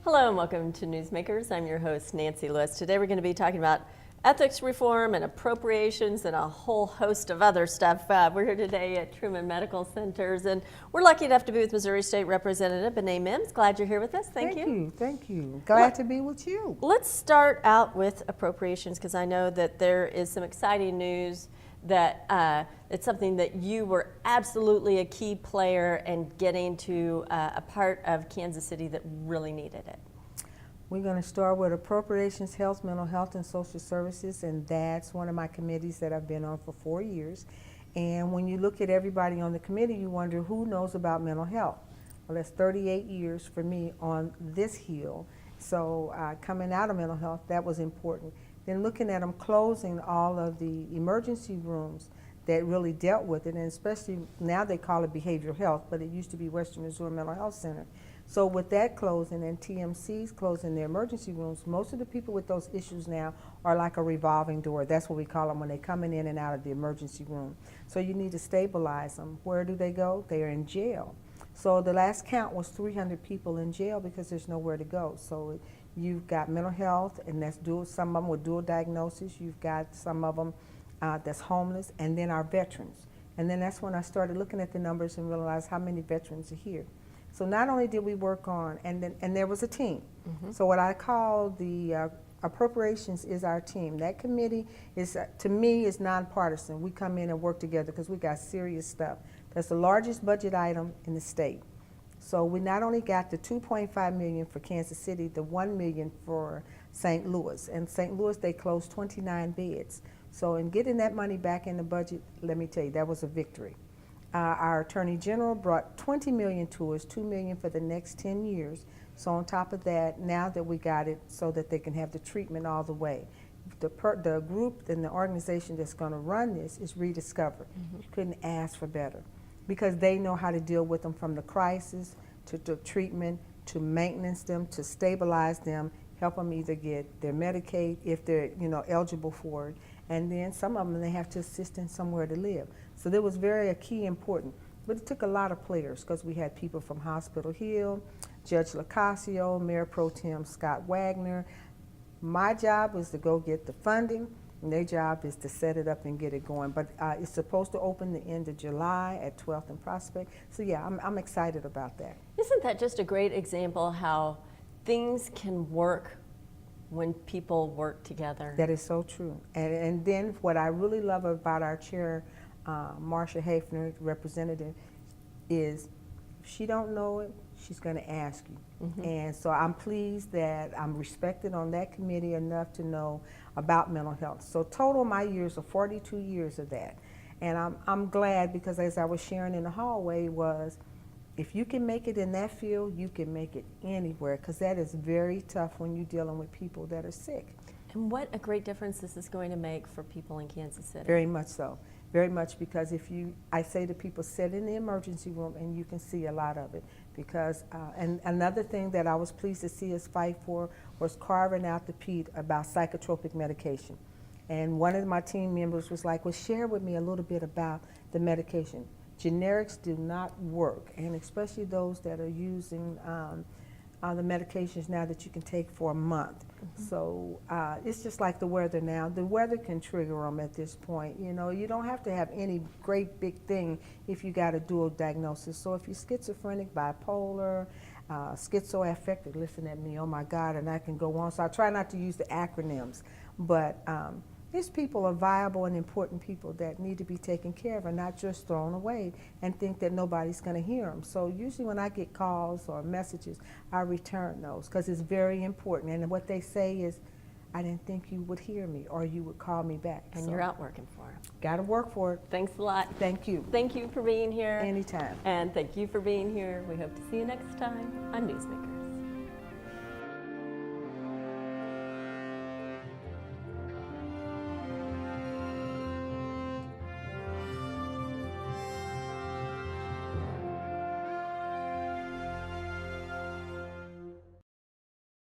Hello and welcome to Newsmakers. I'm your host, Nancy Lewis. Today we're going to be talking about ethics reform and appropriations and a whole host of other stuff. We're here today at Truman Medical Centers, and we're lucky enough to be with Missouri State Representative Bonnaye Mims. Glad you're here with us. Thank you. Thank you. Glad to be with you. Let's start out with appropriations, because I know that there is some exciting news that it's something that you were absolutely a key player in getting to a part of Kansas City that really needed it. We're going to start with Appropriations, Health, Mental Health, and Social Services, and that's one of my committees that I've been on for 4 years. And when you look at everybody on the committee, you wonder who knows about mental health. Well, that's 38 years for me on this hill. So coming out of mental health, that was important. Then looking at them closing all of the emergency rooms that really dealt with it, and especially now they call it behavioral health, but it used to be Western Missouri Mental Health Center. So with that closing and TMCs closing their emergency rooms, most of the people with those issues now are like a revolving door. That's what we call them when they're coming in and out of the emergency room. So you need to stabilize them. Where do they go? They are in jail. So the last count was 300 people in jail because there's nowhere to go. So you've got mental health, and that's dual, some of them with dual diagnosis. You've got some of them that's homeless, and then our veterans. And then that's when I started looking at the numbers and realized how many veterans are here. So not only did we work on, and there was a team. Mm-hmm. So what I call the appropriations is our team. That committee is, to me, is nonpartisan. We come in and work together because we got serious stuff. That's the largest budget item in the state. So we not only got the $2.5 million for Kansas City, the $1 million for St. Louis. And St. Louis, they closed 29 beds. So in getting that money back in the budget, let me tell you, that was a victory. Our Attorney General brought $20 million to us, $2 million for the next 10 years. So on top of that, now that we got it so that they can have the treatment all the way. The group and the organization that's going to run this is Rediscover. Mm-hmm. You couldn't ask for better, because they know how to deal with them from the crisis to treatment to maintenance them to stabilize them, help them either get their Medicaid if they're eligible for it, and then some of them they have to assist in somewhere to live. So that was very a key important. But it took a lot of players because we had people from Hospital Hill, Judge Locascio, Mayor Pro Tem Scott Wagner. My job was to go get the funding, and their job is to set it up and get it going. But it's supposed to open the end of July at 12th and Prospect. So yeah, I'm excited about that. Isn't that just a great example how things can work when people work together? That is so true. And then what I really love about our chair, Marsha Hafner, representative, is if she don't know it, she's going to ask you. Mm-hmm. And so I'm pleased that I'm respected on that committee enough to know about mental health. So total my years are 42 years of that. And I'm glad, because as I was sharing in the hallway was, if you can make it in that field, you can make it anywhere, because that is very tough when you're dealing with people that are sick. And what a great difference this is going to make for people in Kansas City. Very much so. Very much, because I say to people, sit in the emergency room and you can see a lot of it. Because, and another thing that I was pleased to see us fight for was carving out the Pete about psychotropic medication. And one of my team members was like, well, share with me a little bit about the medication. Generics do not work, and especially those that are using the medications now that you can take for a month. Mm-hmm. So it's just like the weather now. The weather can trigger them at this point. You don't have to have any great big thing if you got a dual diagnosis. So if you're schizophrenic, bipolar, schizoaffective, listen at me, oh my God, and I can go on. So I try not to use the acronyms, but these people are viable and important people that need to be taken care of and not just thrown away and think that nobody's going to hear them. So usually when I get calls or messages, I return those because it's very important. And what they say is, I didn't think you would hear me or you would call me back. And so you're out working for them. Got to work for it. Thanks a lot. Thank you. Thank you for being here. Anytime. And thank you for being here. We hope to see you next time on Newsmakers.